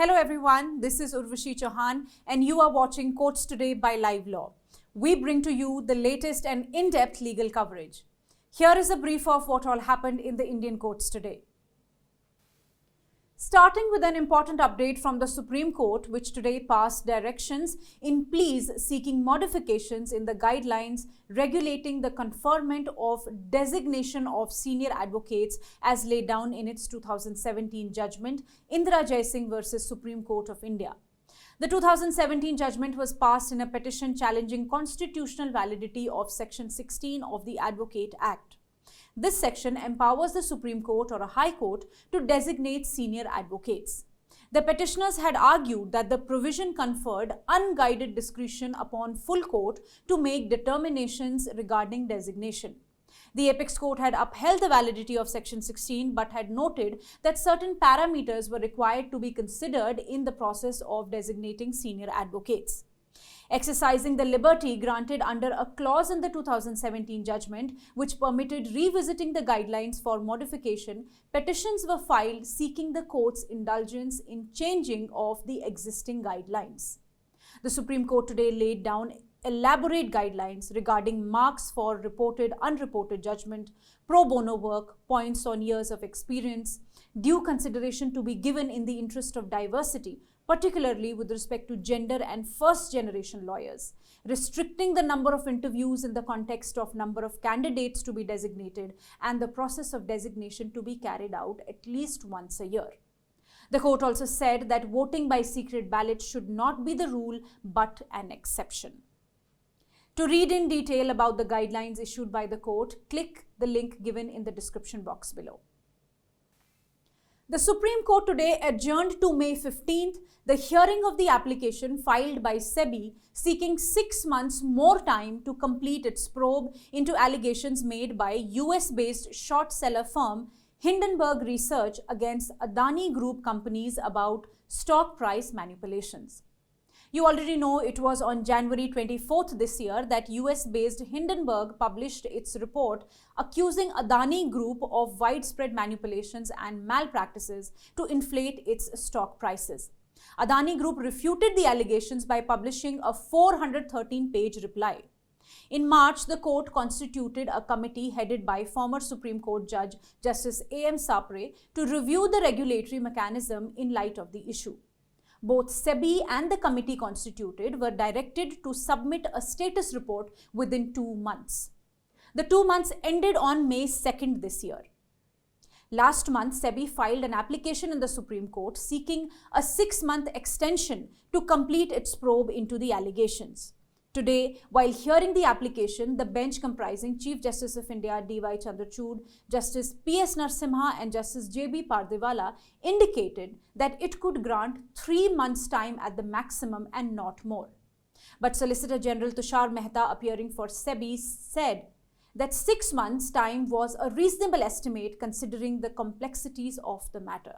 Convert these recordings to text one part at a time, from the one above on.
Hello everyone, this is Urvashi Chauhan and you are watching Courts Today by Livelaw. We bring to you the latest and in-depth legal coverage. Here is a brief of what all happened in the Indian courts today. Starting with an important update from the Supreme Court, which today passed directions in pleas seeking modifications in the guidelines regulating the conferment of designation of senior advocates as laid down in its 2017 judgment, Indira Jaising versus Supreme Court of India. The 2017 judgment was passed in a petition challenging constitutional validity of Section 16 of the Advocate Act. This section empowers the Supreme Court or a High Court to designate senior advocates. The petitioners had argued that the provision conferred unguided discretion upon full court to make determinations regarding designation. The Apex Court had upheld the validity of Section 16 but had noted that certain parameters were required to be considered in the process of designating senior advocates. Exercising the liberty granted under a clause in the 2017 judgment which permitted revisiting the guidelines for modification, petitions were filed seeking the court's indulgence in changing of the existing guidelines. The Supreme Court today laid down elaborate guidelines regarding marks for reported, unreported judgment, pro bono work, points on years of experience, due consideration to be given in the interest of diversity, particularly with respect to gender and first-generation lawyers, restricting the number of interviews in the context of number of candidates to be designated, and the process of designation to be carried out at least once a year. The court also said that voting by secret ballot should not be the rule but an exception. To read in detail about the guidelines issued by the court, click the link given in the description box below. The Supreme Court today adjourned to May 15th the hearing of the application filed by SEBI seeking 6 months more time to complete its probe into allegations made by US-based short seller firm Hindenburg Research against Adani Group companies about stock price manipulations. You already know it was on January 24th this year that US-based Hindenburg published its report accusing Adani Group of widespread manipulations and malpractices to inflate its stock prices. Adani Group refuted the allegations by publishing a 413-page reply. In March, the court constituted a committee headed by former Supreme Court Judge Justice A.M. Sapre to review the regulatory mechanism in light of the issue. Both SEBI and the committee constituted were directed to submit a status report within 2 months. The 2 months ended on May 2nd this year. Last month, SEBI filed an application in the Supreme Court seeking a 6-month extension to complete its probe into the allegations. Today, while hearing the application, the bench comprising Chief Justice of India D.Y. Chandrachud, Justice P.S. Narasimha and Justice J.B. Pardiwala indicated that it could grant 3 months' time at the maximum and not more. But Solicitor General Tushar Mehta, appearing for SEBI, said that 6 months' time was a reasonable estimate considering the complexities of the matter.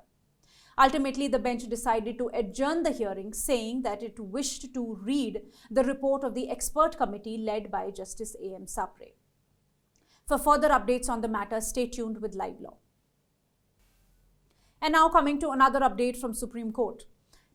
Ultimately, the bench decided to adjourn the hearing, saying that it wished to read the report of the expert committee led by Justice A.M. Sapre. For further updates on the matter, stay tuned with Livelaw. And now coming to another update from Supreme Court.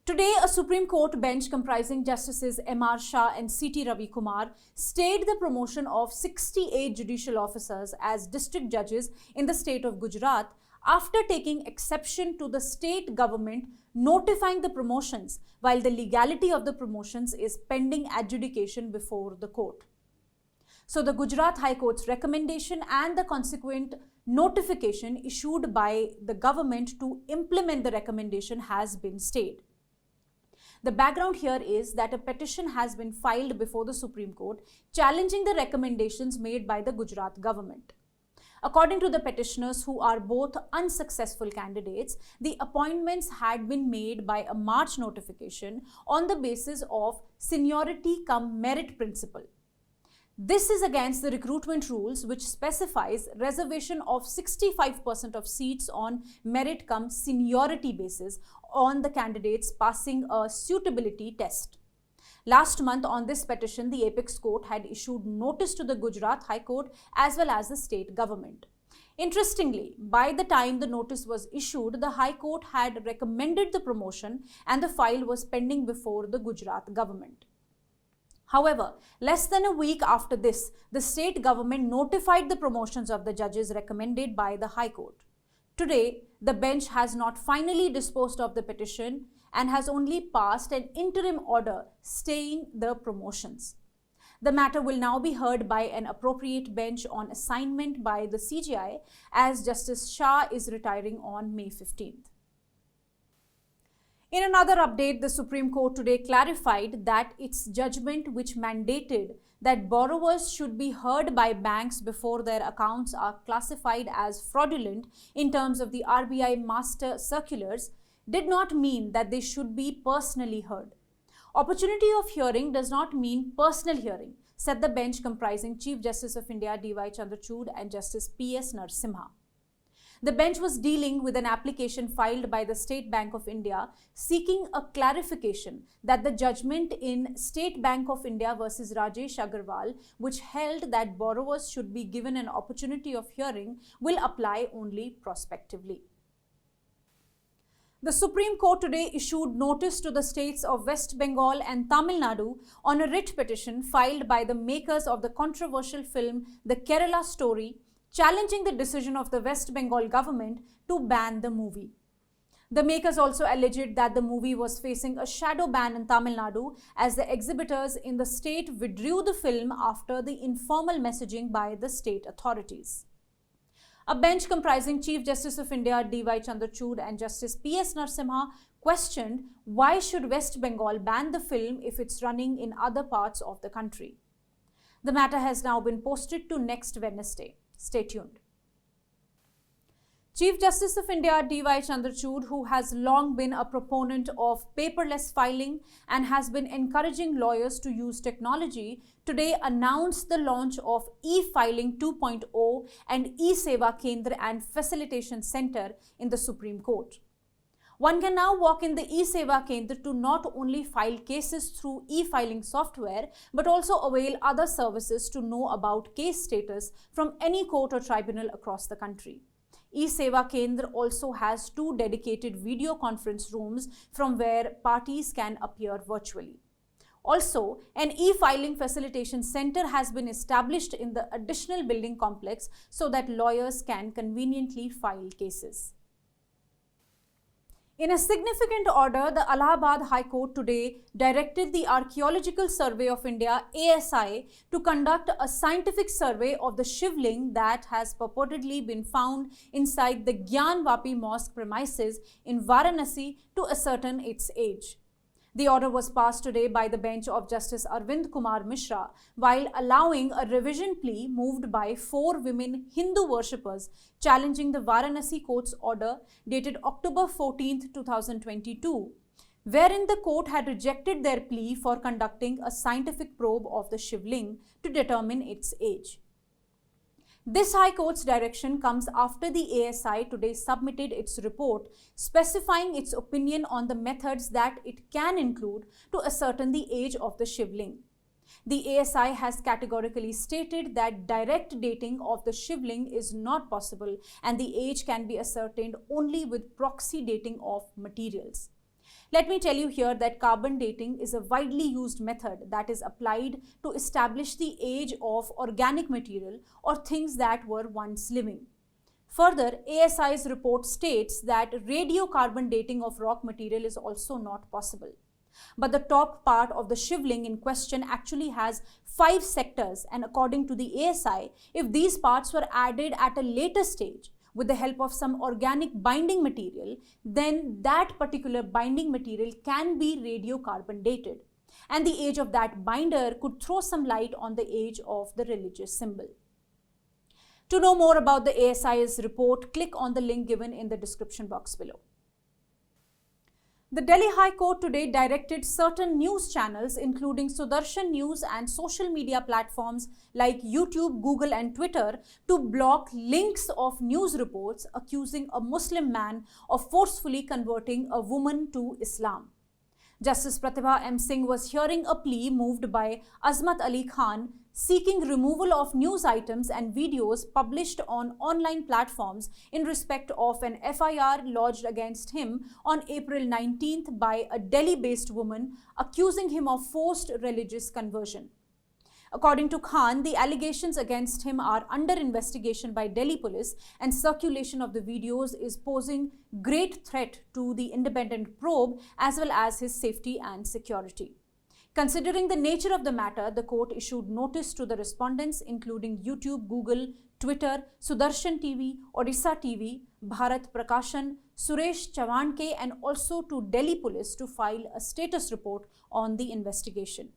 Today, a Supreme Court bench comprising Justices M.R. Shah and C.T. Ravi Kumar stayed the promotion of 68 judicial officers as district judges in the state of Gujarat after taking exception to the state government notifying the promotions while the legality of the promotions is pending adjudication before the court. So the Gujarat High Court's recommendation and the consequent notification issued by the government to implement the recommendation has been stayed. The background here is that a petition has been filed before the Supreme Court challenging the recommendations made by the Gujarat government. According to the petitioners, who are both unsuccessful candidates, the appointments had been made by a March notification on the basis of seniority cum merit principle. This is against the recruitment rules which specifies reservation of 65% of seats on merit cum seniority basis on the candidates passing a suitability test. Last month on this petition, the Apex Court had issued notice to the Gujarat High Court as well as the state government. Interestingly, by the time the notice was issued, the High Court had recommended the promotion and the file was pending before the Gujarat government. However, less than a week after this, the state government notified the promotions of the judges recommended by the High Court. Today, the bench has not finally disposed of the petition and has only passed an interim order staying the promotions. The matter will now be heard by an appropriate bench on assignment by the CJI as Justice Shah is retiring on May 15th. In another update, the Supreme Court today clarified that its judgment, which mandated that borrowers should be heard by banks before their accounts are classified as fraudulent in terms of the RBI master circulars, did not mean that they should be personally heard. Opportunity of hearing does not mean personal hearing, said the bench comprising Chief Justice of India D.Y. Chandrachud and Justice P.S. Narasimha. The bench was dealing with an application filed by the State Bank of India seeking a clarification that the judgment in State Bank of India versus Rajesh Agarwal, which held that borrowers should be given an opportunity of hearing, will apply only prospectively. The Supreme Court today issued notice to the states of West Bengal and Tamil Nadu on a writ petition filed by the makers of the controversial film The Kerala Story, challenging the decision of the West Bengal government to ban the movie. The makers also alleged that the movie was facing a shadow ban in Tamil Nadu as the exhibitors in the state withdrew the film after the informal messaging by the state authorities. A bench comprising Chief Justice of India D.Y. Chandrachud and Justice P.S. Narasimha questioned why should West Bengal ban the film if it's running in other parts of the country. The matter has now been posted to next Wednesday. Stay tuned. Chief Justice of India D.Y. Chandrachud, who has long been a proponent of paperless filing and has been encouraging lawyers to use technology, today announced the launch of E-Filing 2.0 and E-Seva Kendra and Facilitation Center in the Supreme Court. One can now walk in the E-Seva Kendra to not only file cases through e-filing software, but also avail other services to know about case status from any court or tribunal across the country. E-Seva Kendra also has 2 dedicated video conference rooms from where parties can appear virtually. Also, an e-filing facilitation center has been established in the additional building complex so that lawyers can conveniently file cases. In a significant order, the Allahabad High Court today directed the Archaeological Survey of India (ASI) to conduct a scientific survey of the Shivling that has purportedly been found inside the Gyanvapi mosque premises in Varanasi to ascertain its age. The order was passed today by the bench of Justice Arvind Kumar Mishra, while allowing a revision plea moved by 4 women Hindu worshippers challenging the Varanasi court's order dated October 14, 2022, wherein the court had rejected their plea for conducting a scientific probe of the Shivling to determine its age. This High Court's direction comes after the ASI today submitted its report specifying its opinion on the methods that it can include to ascertain the age of the Shivling. The ASI has categorically stated that direct dating of the Shivling is not possible and the age can be ascertained only with proxy dating of materials. Let me tell you here that carbon dating is a widely used method that is applied to establish the age of organic material or things that were once living. Further, ASI's report states that radiocarbon dating of rock material is also not possible. But the top part of the Shivling in question actually has 5 sectors, and according to the ASI, if these parts were added at a later stage, with the help of some organic binding material, then that particular binding material can be radiocarbon dated. And the age of that binder could throw some light on the age of the religious symbol. To know more about the ASI's report, click on the link given in the description box below. The Delhi High Court today directed certain news channels, including Sudarshan News and social media platforms like YouTube, Google and Twitter, to block links of news reports accusing a Muslim man of forcefully converting a woman to Islam. Justice Pratibha M. Singh was hearing a plea moved by Azmat Ali Khan seeking removal of news items and videos published on online platforms in respect of an FIR lodged against him on April 19th by a Delhi-based woman accusing him of forced religious conversion. According to Khan, the allegations against him are under investigation by Delhi police, and circulation of the videos is posing great threat to the independent probe as well as his safety and security. Considering the nature of the matter, the court issued notice to the respondents, including YouTube, Google, Twitter, Sudarshan TV, Odisha TV, Bharat Prakashan, Suresh Chavanke, and also to Delhi police to file a status report on the investigation.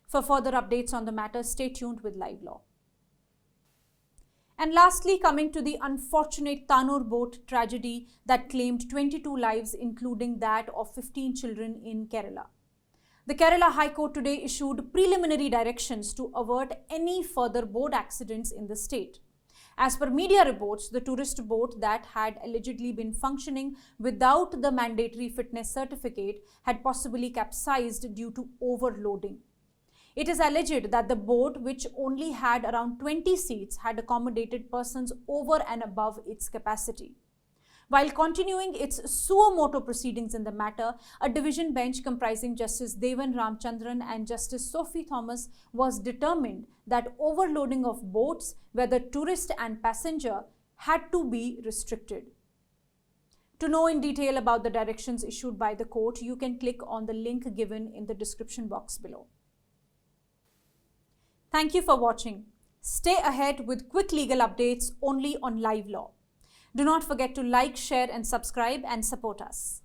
For further updates on the matter, stay tuned with livelaw. And lastly, coming to the unfortunate Tanur boat tragedy that claimed 22 lives, including that of 15 children in Kerala. The Kerala High Court today issued preliminary directions to avert any further boat accidents in the state. As per media reports, the tourist boat that had allegedly been functioning without the mandatory fitness certificate had possibly capsized due to overloading. It is alleged that the boat, which only had around 20 seats, had accommodated persons over and above its capacity. While continuing its suo motu proceedings in the matter, a division bench comprising Justice Devan Ramchandran and Justice Sophie Thomas was determined that overloading of boats, whether tourist and passenger, had to be restricted. To know in detail about the directions issued by the court, you can click on the link given in the description box below. Thank you for watching. Stay ahead with quick legal updates only on livelaw. Do not forget to like, share and subscribe and support us.